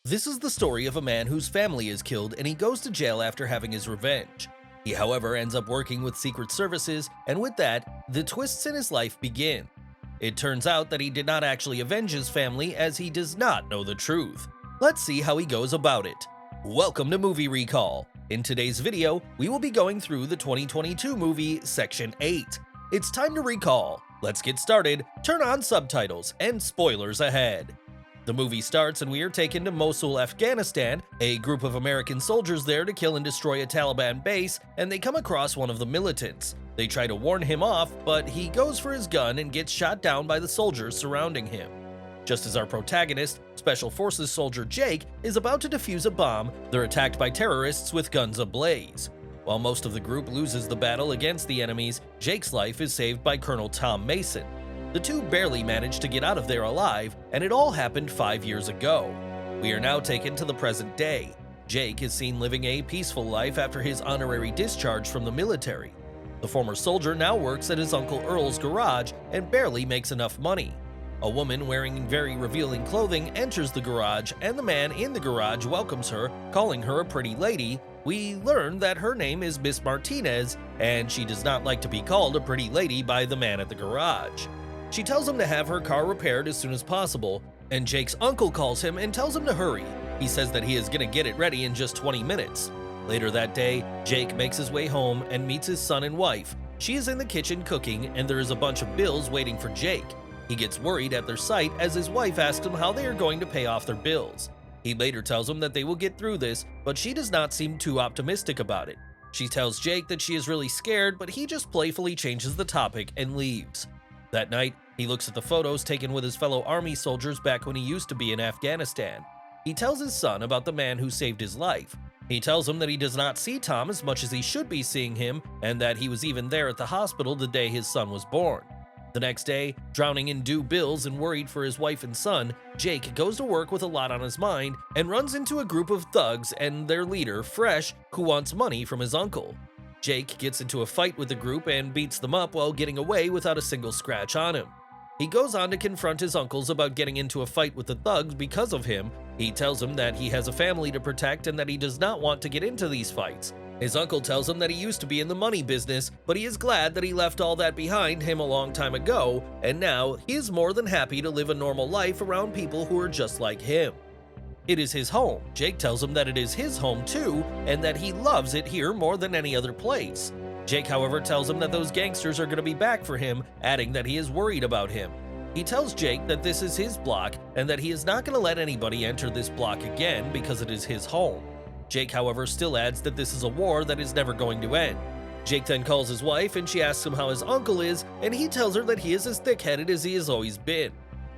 This is the story of a man whose family is killed and he goes to jail after having his revenge. He, however, ends up working with secret services, and with that, the twists in his life begin. It turns out that he did not actually avenge his family, as he does not know the truth. Let's see how he goes about it. Welcome to Movie Recall. In today's video, we will be going through the 2022 movie Section 8. It's time to recall. Let's get started, turn on subtitles, and spoilers ahead. The movie starts and we are taken to Mosul, Afghanistan, a group of American soldiers there to kill and destroy a Taliban base, and they come across one of the militants. They try to warn him off, but he goes for his gun and gets shot down by the soldiers surrounding him. Just as our protagonist, Special Forces soldier Jake, is about to defuse a bomb, they're attacked by terrorists with guns ablaze. While most of the group loses the battle against the enemies, Jake's life is saved by Colonel Tom Mason. The two barely managed to get out of there alive, and it all happened 5 years ago. We are now taken to the present day. Jake is seen living a peaceful life after his honorary discharge from the military. The former soldier now works at his Uncle Earl's garage and barely makes enough money. A woman wearing very revealing clothing enters the garage, and the man in the garage welcomes her, calling her a pretty lady. We learn that her name is Miss Martinez, and she does not like to be called a pretty lady by the man at the garage. She tells him to have her car repaired as soon as possible, and Jake's uncle calls him and tells him to hurry. He says that he is going to get it ready in just 20 minutes. Later that day, Jake makes his way home and meets his son and wife. She is in the kitchen cooking, and there is a bunch of bills waiting for Jake. He gets worried at their sight as his wife asks him how they are going to pay off their bills. He later tells him that they will get through this, but she does not seem too optimistic about it. She tells Jake that she is really scared, but he just playfully changes the topic and leaves. That night, he looks at the photos taken with his fellow army soldiers back when he used to be in Afghanistan. He tells his son about the man who saved his life. He tells him that he does not see Tom as much as he should be seeing him, and that he was even there at the hospital the day his son was born. The next day, drowning in due bills and worried for his wife and son, Jake goes to work with a lot on his mind and runs into a group of thugs and their leader, Fresh, who wants money from his uncle. Jake gets into a fight with the group and beats them up while getting away without a single scratch on him. He goes on to confront his uncles about getting into a fight with the thugs because of him. He tells him that he has a family to protect and that he does not want to get into these fights. His uncle tells him that he used to be in the money business, but he is glad that he left all that behind him a long time ago, and now he is more than happy to live a normal life around people who are just like him. It is his home. Jake tells him that it is his home too, and that he loves it here more than any other place. Jake, however, tells him that those gangsters are going to be back for him, adding that he is worried about him. He tells Jake that this is his block and that he is not going to let anybody enter this block again because it is his home. Jake, however, still adds that this is a war that is never going to end. Jake then calls his wife and she asks him how his uncle is, and he tells her that he is as thick-headed as he has always been.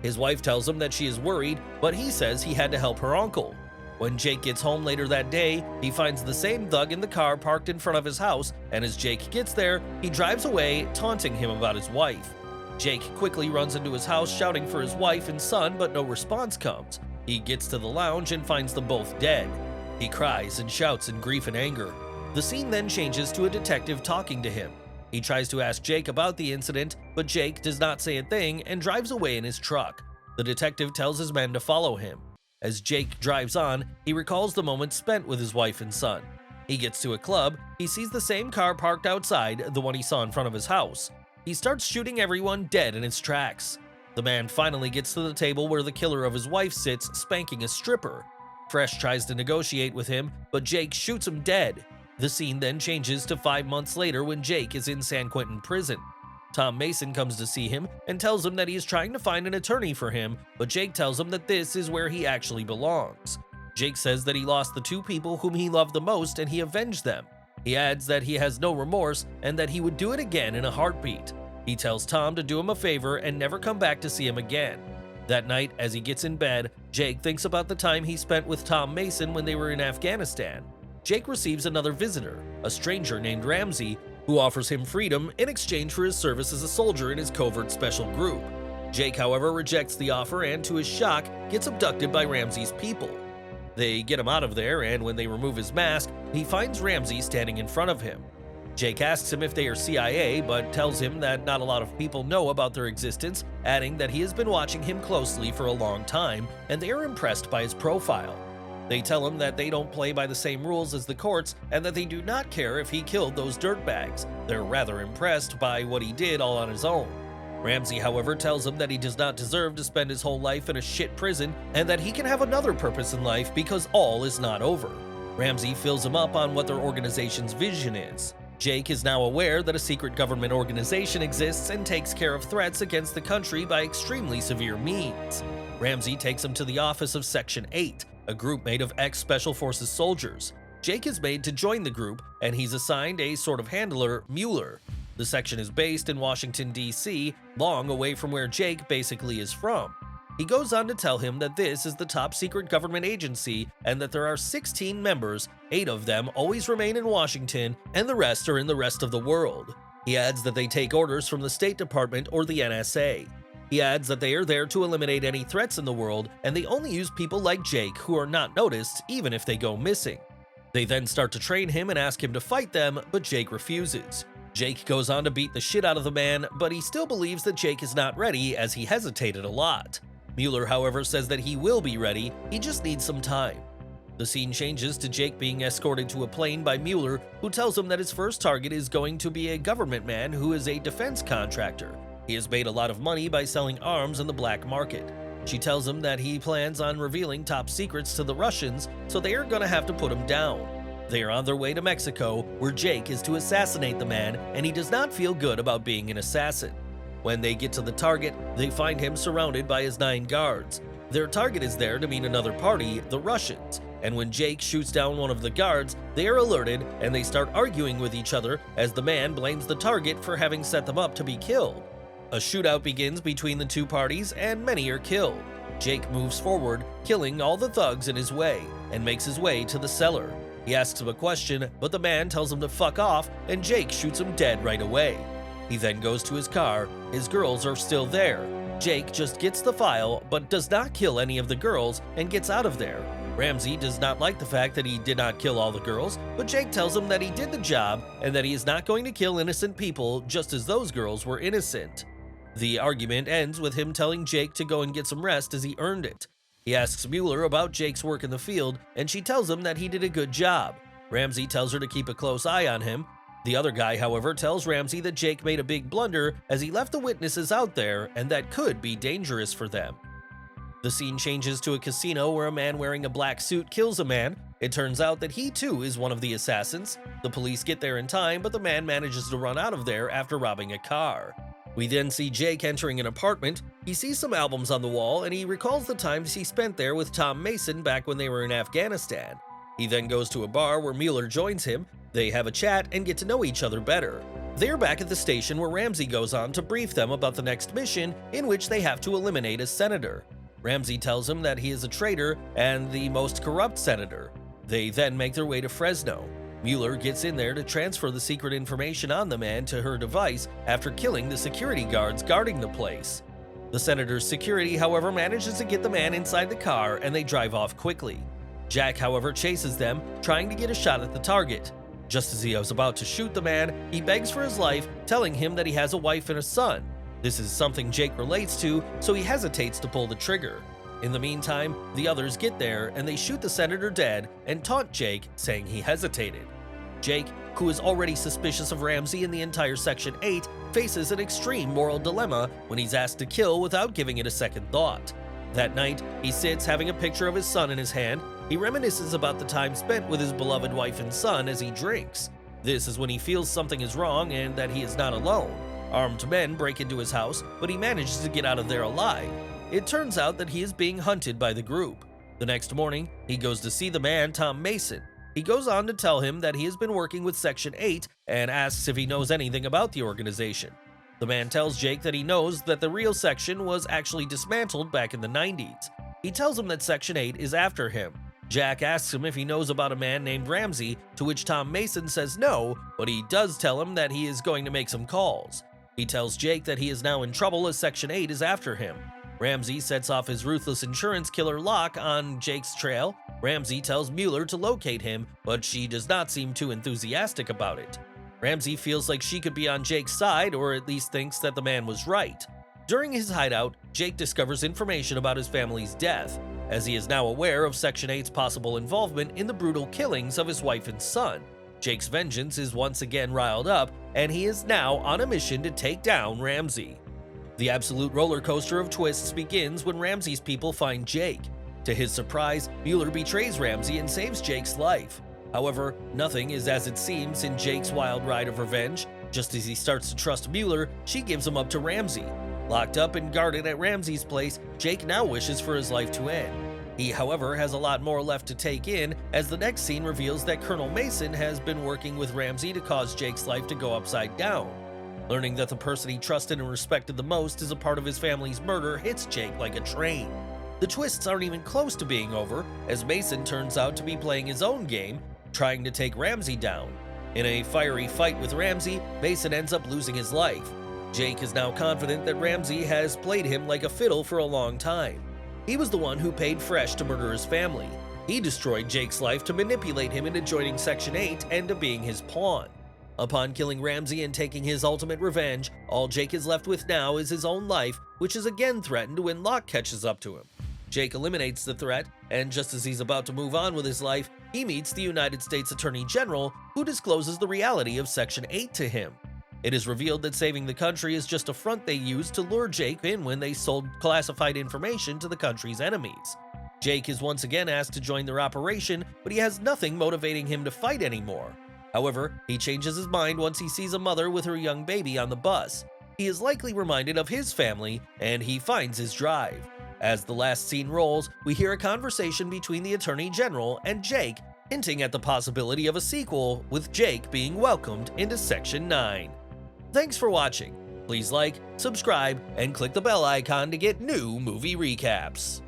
His wife tells him that she is worried, but he says he had to help her uncle. When Jake gets home later that day, he finds the same thug in the car parked in front of his house, and as Jake gets there, he drives away, taunting him about his wife. Jake quickly runs into his house shouting for his wife and son, but no response comes. He gets to the lounge and finds them both dead. He cries and shouts in grief and anger. The scene then changes to a detective talking to him. He tries to ask Jake about the incident, but Jake does not say a thing and drives away in his truck. The detective tells his men to follow him. As Jake drives on, he recalls the moments spent with his wife and son. He gets to a club, he sees the same car parked outside, the one he saw in front of his house. He starts shooting everyone dead in his tracks. The man finally gets to the table where the killer of his wife sits, spanking a stripper. Fresh tries to negotiate with him, but Jake shoots him dead. The scene then changes to 5 months later when Jake is in San Quentin prison. Tom Mason comes to see him and tells him that he is trying to find an attorney for him, but Jake tells him that this is where he actually belongs. Jake says that he lost the two people whom he loved the most and he avenged them. He adds that he has no remorse and that he would do it again in a heartbeat. He tells Tom to do him a favor and never come back to see him again. That night, as he gets in bed, Jake thinks about the time he spent with Tom Mason when they were in Afghanistan. Jake receives another visitor, a stranger named Ramsey, who offers him freedom in exchange for his service as a soldier in his covert special group. Jake, however, rejects the offer and, to his shock, gets abducted by Ramsey's people. They get him out of there, and when they remove his mask, he finds Ramsey standing in front of him. Jake asks him if they are CIA, but tells him that not a lot of people know about their existence, adding that he has been watching him closely for a long time, and they are impressed by his profile. They tell him that they don't play by the same rules as the courts and that they do not care if he killed those dirtbags. They're rather impressed by what he did all on his own. Ramsey, however, tells him that he does not deserve to spend his whole life in a shit prison and that he can have another purpose in life because all is not over. Ramsey fills him up on what their organization's vision is. Jake is now aware that a secret government organization exists and takes care of threats against the country by extremely severe means. Ramsey takes him to the office of Section 8, a group made of ex-Special Forces soldiers. Jake is made to join the group, and he's assigned a sort of handler, Mueller. The section is based in Washington, D.C., long away from where Jake basically is from. He goes on to tell him that this is the top secret government agency and that there are 16 members, 8 of them always remain in Washington, and the rest are in the rest of the world. He adds that they take orders from the State Department or the NSA. He adds that they are there to eliminate any threats in the world, and they only use people like Jake who are not noticed even if they go missing. They then start to train him and ask him to fight them, but Jake refuses. Jake goes on to beat the shit out of the man, but he still believes that Jake is not ready as he hesitated a lot. Mueller, however, says that he will be ready, he just needs some time. The scene changes to Jake being escorted to a plane by Mueller, who tells him that his first target is going to be a government man who is a defense contractor. He has made a lot of money by selling arms in the black market. She tells him that he plans on revealing top secrets to the Russians, so they are going to have to put him down. They are on their way to Mexico, where Jake is to assassinate the man, and he does not feel good about being an assassin. When they get to the target, they find him surrounded by his 9 guards. Their target is there to meet another party, the Russians, and when Jake shoots down one of the guards, they are alerted and they start arguing with each other as the man blames the target for having set them up to be killed. A shootout begins between the two parties and many are killed. Jake moves forward, killing all the thugs in his way, and makes his way to the cellar. He asks him a question, but the man tells him to fuck off, and Jake shoots him dead right away. He then goes to his car. His girls are still there. Jake just gets the file, but does not kill any of the girls and gets out of there. Ramsey does not like the fact that he did not kill all the girls, but Jake tells him that he did the job and that he is not going to kill innocent people just as those girls were innocent. The argument ends with him telling Jake to go and get some rest as he earned it. He asks Mueller about Jake's work in the field, and she tells him that he did a good job. Ramsey tells her to keep a close eye on him. The other guy, however, tells Ramsey that Jake made a big blunder as he left the witnesses out there and that could be dangerous for them. The scene changes to a casino where a man wearing a black suit kills a man. It turns out that he too is one of the assassins. The police get there in time, but the man manages to run out of there after robbing a car. We then see Jake entering an apartment. He sees some albums on the wall and he recalls the times he spent there with Tom Mason back when they were in Afghanistan. He then goes to a bar where Mueller joins him. They have a chat and get to know each other better. They're back at the station where Ramsey goes on to brief them about the next mission in which they have to eliminate a senator. Ramsey tells him that he is a traitor and the most corrupt senator. They then make their way to Fresno. Mueller gets in there to transfer the secret information on the man to her device after killing the security guards guarding the place. The senator's security, however, manages to get the man inside the car and they drive off quickly. Jack, however, chases them, trying to get a shot at the target. Just as he was about to shoot the man, he begs for his life, telling him that he has a wife and a son. This is something Jake relates to, so he hesitates to pull the trigger. In the meantime, the others get there and they shoot the senator dead and taunt Jake, saying he hesitated. Jake, who is already suspicious of Ramsey and the entire Section 8, faces an extreme moral dilemma when he's asked to kill without giving it a second thought. That night, he sits having a picture of his son in his hand. He reminisces about the time spent with his beloved wife and son as he drinks. This is when he feels something is wrong and that he is not alone. Armed men break into his house, but he manages to get out of there alive. It turns out that he is being hunted by the group. The next morning, he goes to see the man, Tom Mason. He goes on to tell him that he has been working with Section 8 and asks if he knows anything about the organization. The man tells Jake that he knows that the real section was actually dismantled back in the 90s. He tells him that Section 8 is after him. Jack asks him if he knows about a man named Ramsey, to which Tom Mason says no, but he does tell him that he is going to make some calls. He tells Jake that he is now in trouble as Section 8 is after him. Ramsey sets off his ruthless insurance killer Locke on Jake's trail. Ramsey tells Mueller to locate him, but she does not seem too enthusiastic about it. Ramsey feels like she could be on Jake's side, or at least thinks that the man was right. During his hideout, Jake discovers information about his family's death. as he is now aware of Section 8's possible involvement in the brutal killings of his wife and son. Jake's vengeance is once again riled up, and he is now on a mission to take down Ramsey. The absolute roller coaster of twists begins when Ramsey's people find Jake. To his surprise, Mueller betrays Ramsey and saves Jake's life. However, nothing is as it seems in Jake's wild ride of revenge. Just as he starts to trust Mueller, she gives him up to Ramsey. Locked up and guarded at Ramsey's place, Jake now wishes for his life to end. He, however, has a lot more left to take in, as the next scene reveals that Colonel Mason has been working with Ramsey to cause Jake's life to go upside down. Learning that the person he trusted and respected the most is a part of his family's murder hits Jake like a train. The twists aren't even close to being over, as Mason turns out to be playing his own game, trying to take Ramsey down. In a fiery fight with Ramsey, Mason ends up losing his life. Jake is now confident that Ramsey has played him like a fiddle for a long time. He was the one who paid Fresh to murder his family. He destroyed Jake's life to manipulate him into joining Section 8 and to being his pawn. Upon killing Ramsey and taking his ultimate revenge, all Jake is left with now is his own life, which is again threatened when Locke catches up to him. Jake eliminates the threat, and just as he's about to move on with his life, he meets the United States Attorney General, who discloses the reality of Section 8 to him. It is revealed that saving the country is just a front they used to lure Jake in when they sold classified information to the country's enemies. Jake is once again asked to join their operation, but he has nothing motivating him to fight anymore. However, he changes his mind once he sees a mother with her young baby on the bus. He is likely reminded of his family, and he finds his drive. As the last scene rolls, we hear a conversation between the Attorney General and Jake, hinting at the possibility of a sequel, with Jake being welcomed into Section 9. Thanks for watching. Please like, subscribe, and click the bell icon to get new movie recaps.